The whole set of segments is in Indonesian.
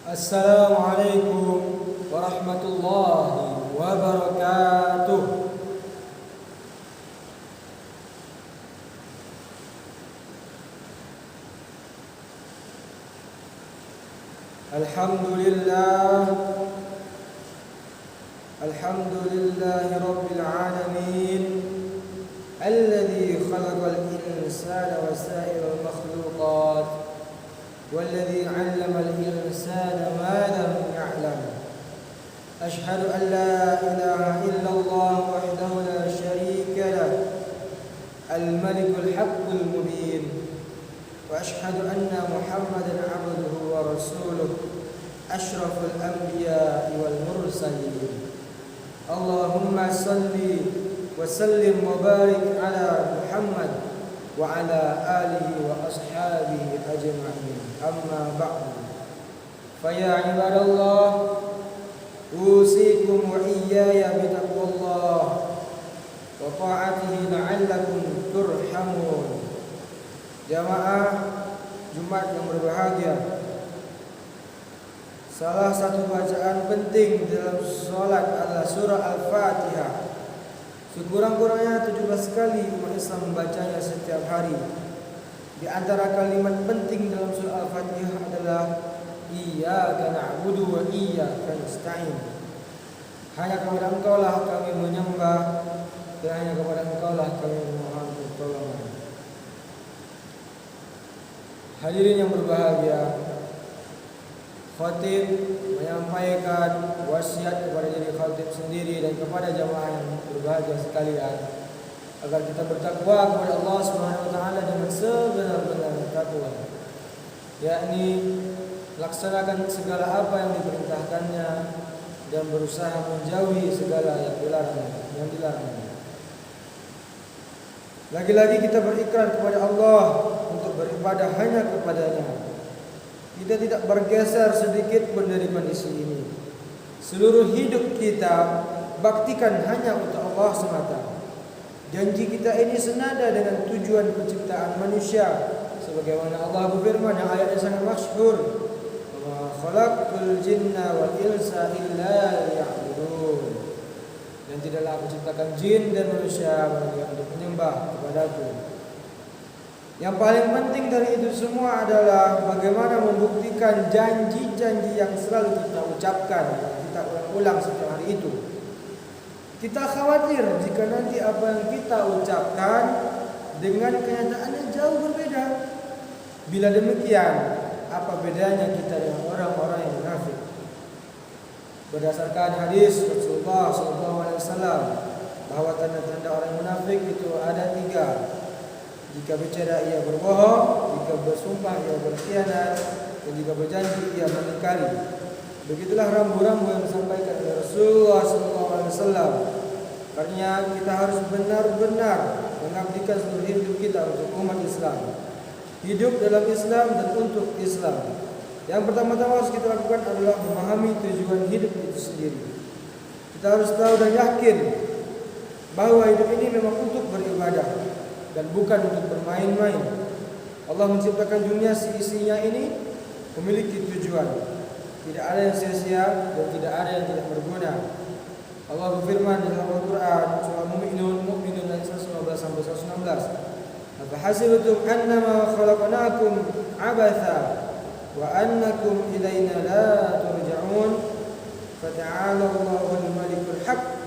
Assalamualaikum warahmatullahi wabarakatuh. Alhamdulillahi rabbil alamin, alladzi khalaqal insana wa sa'irul makhluqat, والذي علم الإنسان ما لم يعلم. أشهد أن لا إله إلا الله وحده لا شريك له الملك الحق المبين، وأشهد أن محمدا عبده ورسوله أشرف الأنبياء والمرسلين. اللهم صل وسلم وبارك على محمد وعلى آله وأصحابه أجمعين. أما بعد، فيا عباد الله، أوصيكم وإياي بتقوى الله وطاعته لعلكم ترحمون. Jamaah Jumat yang berbahagia, salah satu bacaan penting dalam sholat adalah surah Al-Fatihah. Sekurang-kurangnya 17 kali umat Islam membacanya setiap hari. Di antara kalimat penting dalam surah Al-Fatihah adalah Iyyaka na'budu wa iyyaka nasta'in. Hanya kepada Engkau lah kami menyembah, dan hanya kepada Engkau lah kami memohon pertolongan. Hadirin yang berbahagia, khatib menyampaikan wasiat kepada diri khatib sendiri dan kepada jamaah yang berbahagia sekalian agar kita bertakwa kepada Allah Subhanahu wa taala dengan sebenar-benar takwa, yakni laksanakan segala apa yang diperintahkannya dan berusaha menjauhi segala yang dilarangnya. Lagi-lagi kita berikrar kepada Allah untuk beribadah hanya kepadanya. Kita tidak bergeser sedikit pun dari kondisi ini. Seluruh hidup kita baktikan hanya untuk Allah semata. Janji kita ini senada dengan tujuan penciptaan manusia, sebagaimana Allah berfirman yang ayat yang sangat masyhur, "Wa khalaqtul jinna wal insa illa liya'budun." Dan tidaklah aku ciptakan jin dan manusia melainkan untuk menyembah kepadaku. Yang paling penting dari itu semua adalah bagaimana membuktikan janji-janji yang selalu kita ucapkan, kita ulang setiap hari itu. Kita khawatir jika nanti apa yang kita ucapkan dengan kenyataannya jauh berbeda. Bila demikian, apa bedanya kita dengan orang-orang yang munafik? Berdasarkan hadis Rasulullah SAW bahwa tanda-tanda orang munafik itu ada 3. Jika bicara ia berbohong, jika bersumpah ia berkhianat, dan jika berjanji ia mengingkari. Begitulah rambu-rambu yang disampaikan oleh Rasulullah SAW. Karena kita harus benar-benar mengabdikan seluruh hidup kita untuk umat Islam, hidup dalam Islam dan untuk Islam. Yang pertama-tama harus kita lakukan adalah memahami tujuan hidup itu sendiri. Kita harus tahu dan yakin bahwa hidup ini memang untuk beribadah dan bukan untuk bermain-main. Allah menciptakan dunia seisinya ini memiliki tujuan. Tidak ada yang sia-sia dan tidak ada yang tidak berguna. Allah berfirman dalam Al-Quran surah Mu'minun ayat 115 sampai 116. Afahasibtum annama khalaqnakum abatha wa annakum ilaina la turja'un. Fata'ala Allahul malikul haqq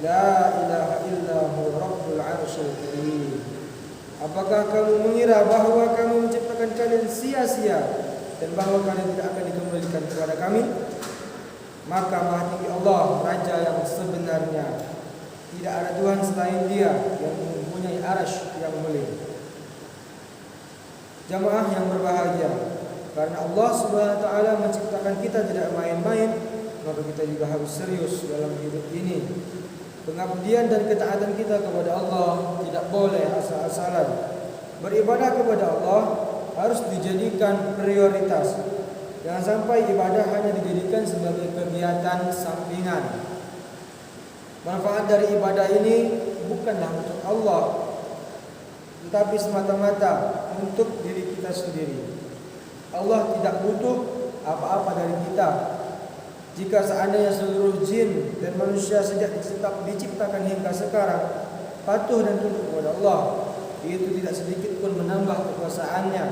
la ilaha illa huwa rabbul arsyil karim. Apakah kamu mengira bahwa kami menciptakan kalian sia-sia dan bahwa kalian tidak akan dikembalikan kepada kami? Maka Maha Tinggi Allah, Raja yang sebenarnya. Tidak ada Tuhan selain Dia yang mempunyai arasy yang mulia. Jamaah yang berbahagia, karena Allah Subhanahu wa taala menciptakan kita tidak main-main, maka kita juga harus serius dalam hidup ini. Pengabdian dan ketaatan kita kepada Allah tidak boleh asal-asalan. Beribadah kepada Allah harus dijadikan prioritas. Jangan sampai ibadah hanya dijadikan sebagai kegiatan sampingan. Manfaat dari ibadah ini bukanlah untuk Allah, tetapi semata-mata untuk diri kita sendiri. Allah tidak butuh apa-apa dari kita. Jika seandainya seluruh jin dan manusia sejak diciptakan hingga sekarang patuh dan tunduk kepada Allah, itu tidak sedikit pun menambah kekuasaannya.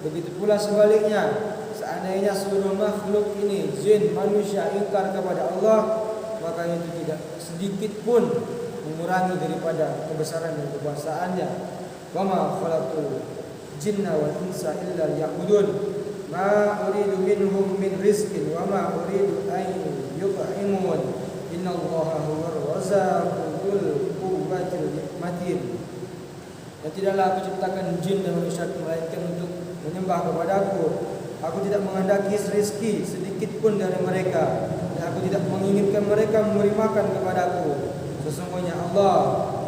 Begitu pula sebaliknya, seandainya seluruh makhluk ini, jin, manusia, ingkar kepada Allah, maka itu tidak sedikit pun mengurangi daripada kebesaran dan kekuasaannya. Wa ma khalaqtul jinna wal insa illa liya'budun. Ma uridu minhum min rizqin wa ma uridu an yut'imun. Innallaha huwar razzaqul dzul quwwatil matin. Dan tidaklah aku ciptakan jin dan manusia melainkan untuk menyembah kepadaku. Aku tidak menghendaki rezeki sedikit pun dari mereka, dan aku tidak menginginkan mereka memberi makan kepadaku. Sesungguhnya Allah,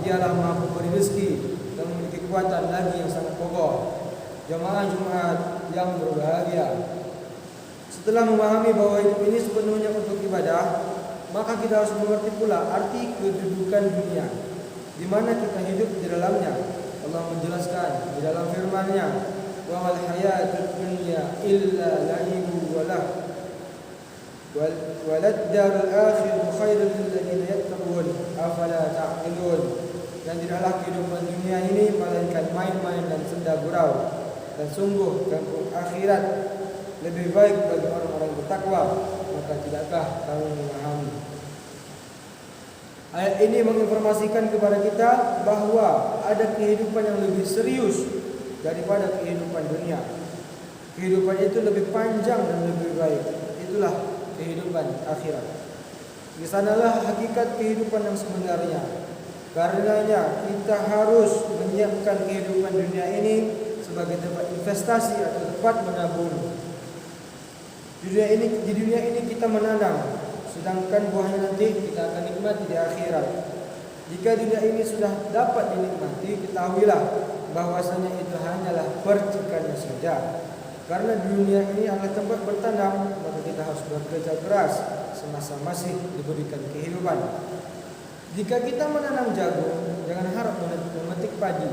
Dialah Maha Pemberi rezeki dan memiliki kekuatan lagi yang sangat kokoh. Jamaah Jumat yang berbahagia, setelah memahami bahwa hidup ini sepenuhnya untuk ibadah, maka kita harus mengerti pula arti kedudukan dunia, di mana kita hidup di dalamnya. Allah menjelaskan di dalam firman-Nya, wa mal hayatud dunya illa la'ibun wa lahu walad darul akhir khairul lil ladzina yattaqun afala ta'qilun. Dan tidaklah kehidupan dunia ini melainkan main-main dan senda gurau, dan sungguh kampung akhirat lebih baik bagi orang-orang bertakwa. Maka tidakkah kamu memahami? Ayat ini menginformasikan kepada kita bahwa ada kehidupan yang lebih serius daripada kehidupan dunia. Kehidupan itu lebih panjang dan lebih baik. Itulah kehidupan akhirat. Di sanalah hakikat kehidupan yang sebenarnya. Karenanya kita harus menyiapkan kehidupan dunia ini sebagai tempat investasi atau tempat menabung. Di dunia ini kita menanam, sedangkan buahnya nanti kita akan nikmati di akhirat. Jika dunia ini sudah dapat dinikmati, ketahuilah bahwasanya itu hanyalah percikannya saja. Karena dunia ini adalah tempat bertanam, maka kita harus bekerja keras semasa masih diberikan kehidupan. Jika kita menanam jagung, jangan harap memetik padi.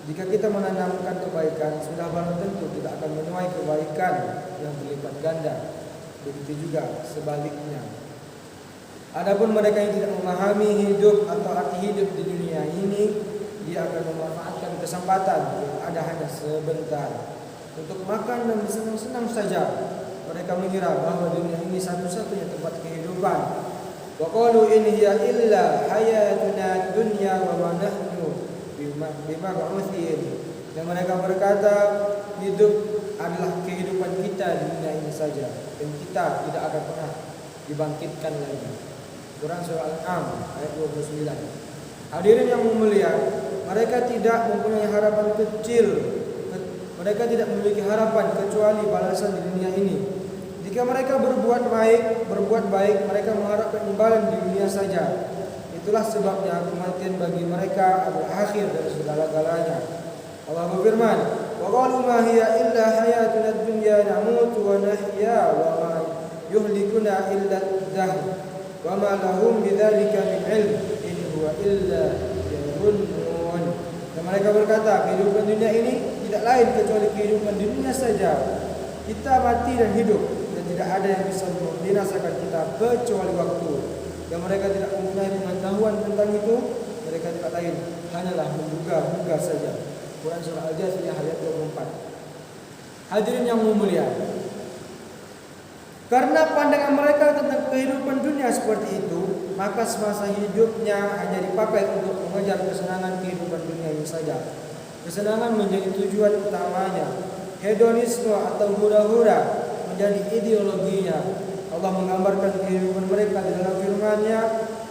Jika kita menanamkan kebaikan, sudah barang tentu kita akan menuai kebaikan yang berlipat ganda. Begitu juga sebaliknya. Adapun mereka yang tidak memahami hidup atau arti hidup di dunia ini, dia akan memanfaatkan kesempatan yang ada hanya sebentar untuk makan dan bersenang-senang saja. Mereka mengira bahwa dunia ini satu-satunya tempat kehidupan. Wa qalu in hiya illa hayatuna dunya wa ma nahnu bima ba'uthin. Dan mereka berkata, hidup adalah kehidupan kita di dunia ini saja, dan kita tidak akan pernah dibangkitkan lagi. Quran surah Al-An'am ayat 29. Hadirin yang mulia, mereka tidak mempunyai harapan kecil. Mereka tidak memiliki harapan kecuali balasan di dunia ini. Jika mereka berbuat baik, mereka mengharapkan imbalan di dunia saja. Itulah sebabnya kematian bagi mereka adalah akhir dari segala-galanya. Allah berfirman, "Wa qalu ma hiya illa hayatuna dunya namutu wa nahya wa ma yuhlikuna illa ad-dahr wa ma lahum bidzalika min ilm in huwa illa yarunnun." Dan mereka berkata, kehidupan dunia ini tidak lain kecuali kehidupan dunia saja. Kita mati dan hidup, dan tidak ada yang bisa membinasakan kita kecuali waktu. Dan mereka tidak mempunyai pengetahuan tentang itu. Mereka tidak lain hanyalah menduga-duga saja. Quran surah Al-Jathiyah ayat 24. Hadirin yang mulia, karena pandangan mereka tentang kehidupan dunia seperti itu, maka semasa hidupnya hanya dipakai untuk mengejar kesenangan kehidupan dunia ini saja. Kesenangan menjadi tujuan utamanya. Hedonisme atau hura-hura menjadi ideologinya. Allah menggambarkan kehidupan mereka di dalam firman-Nya,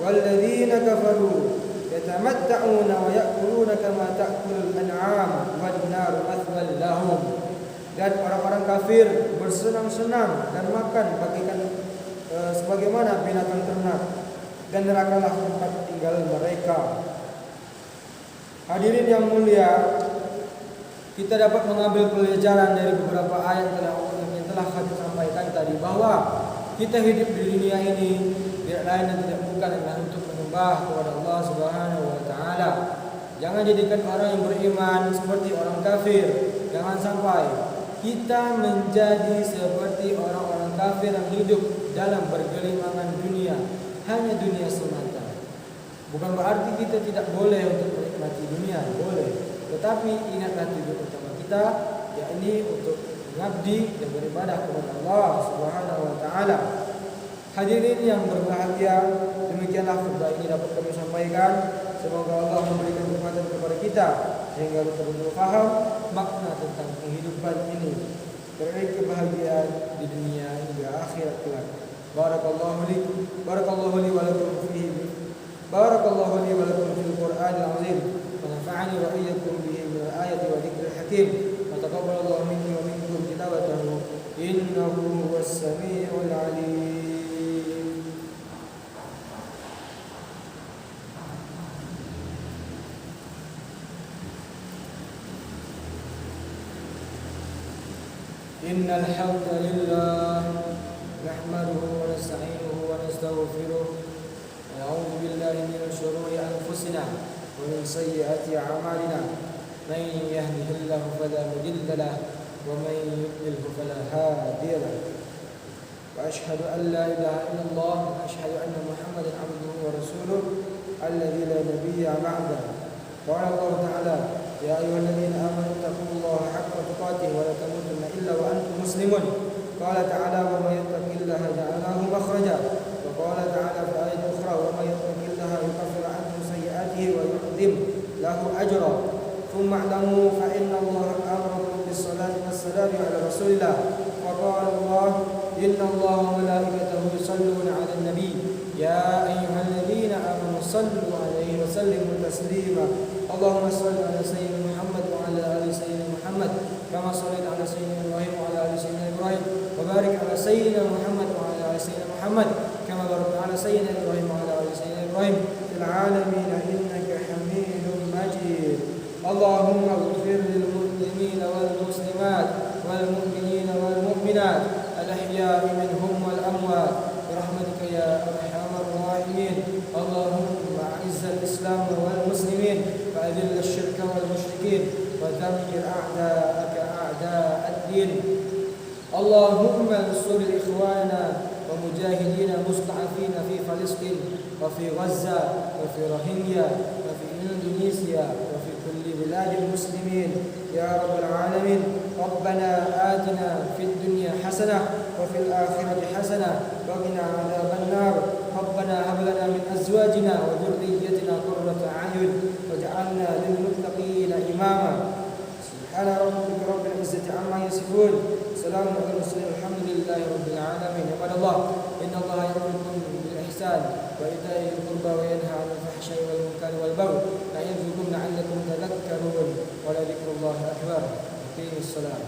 "Walladzina kafaru yatamatta'una wa ya'kuluna kama ta'kulul an'am wan naru mathwal lahum." Dan orang-orang kafir bersenang-senang dan makan bagikan sebagaimana binatang ternak, dan nerakalah tempat tinggal mereka. Hadirin yang mulia, kita dapat mengambil pelajaran dari beberapa ayat yang telah kami sampaikan tadi, bahwa kita hidup di dunia ini tidak lain dan tidak bukan adalah untuk menyembah kepada Allah Subhanahu wa taala. Jangan jadikan orang yang beriman seperti orang kafir. Jangan sampai kita menjadi seperti orang-orang kafir yang hidup dalam bergelimangan dunia, hanya dunia semata. Bukan berarti kita tidak boleh untuk menikmati dunia, boleh. Tetapi ingatlah tujuan utama kita, yakni untuk mengabdi dan beribadah kepada Allah Subhanahu wa taala. Hadirin yang berbahagia, demikianlah khutbah ini dapat kami sampaikan. Semoga Allah memberikan kekuatan kepada kita sehingga betul-betul faham makna tentang kehidupan ini, meraih kebahagiaan di dunia hingga akhirat kelak. Barakallahu li wa lakum fihi. Barakallahu li wa lakum fil Qur'anil azim. Wa nafa'ani wa iyyakum bihi min al-ayati wa dhikril hakim. Wa taqabbalallahu minni wa minkum tilawatahu innahu huwas samiul alim. إن الحمد لله نحمده ونستعينه ونستغفره ونعوذ بالله من شرور أنفسنا ومن سيئات أعمالنا من يهده الله فلا مضل له ومن يضلل فلا هادي له وأشهد أن لا إله إلا الله وأشهد أن محمدا عبده ورسوله الذي لا نبي بعده. قال الله تعالى يا أيها الذين آمنوا اتقوا الله حق تقاته ولا تموتن إلا وأنتم مسلمون. قال تعالى ومن يتق الله يجعل له مخرجا. وقال تعالى في آية أخرى ومن يتق الله يكفر عنه سيئاته ويعظم له أجرا. ثم اعلموا فإن الله أمركم بالصلاة والسلام على رسول الله. وقال الله إن الله وملائكته يصلون على النبي يا أيها الذين آمنوا صلوا عليه وسلموا تسليما. اللهم صل على سيدنا محمد وعلى آل سيدنا محمد كما صليت على سيدنا إبراهيم وعلى آل سيدنا إبراهيم وبارك على سيدنا محمد وعلى آل سيدنا محمد كما باركت على سيدنا إبراهيم وعلى آل سيدنا إبراهيم في العالمين إنك حميد مجيد. اللهم اغفر للمسلمين والمسلمات والمؤمنين والمؤمنات الأحياء منهم والأموات برحمتك يا أرحم الراحمين. اللهم أعز الإسلام والمسلمين وأذل الشرك والمشركين ودمر أعداءك أعداء الدين. اللهم انصر إخواننا ومجاهدين المستضعفين في فلسطين وفي غزة وفي روهينيا وفي إندونيسيا وفي كل بلاد المسلمين يا رب العالمين. ربنا آتنا في الدنيا حسنة وفي الآخرة حسنة وقنا عذاب النار. ربنا هب لنا من أزواجنا وذريتنا قرة أعين واجعلنا للمتقين إماما. سبحان ربك رب العزة عما يصفون سلام على المرسلين الحمد لله رب العالمين. عباد الله إن الله يأمركم بالإحسان وإيتاء ذي القربى وينهى عن الفحشاء والمنكر والبغي يعظكم لعلكم تذكرون ولذكر الله أكبر. أقيموا الصلاة.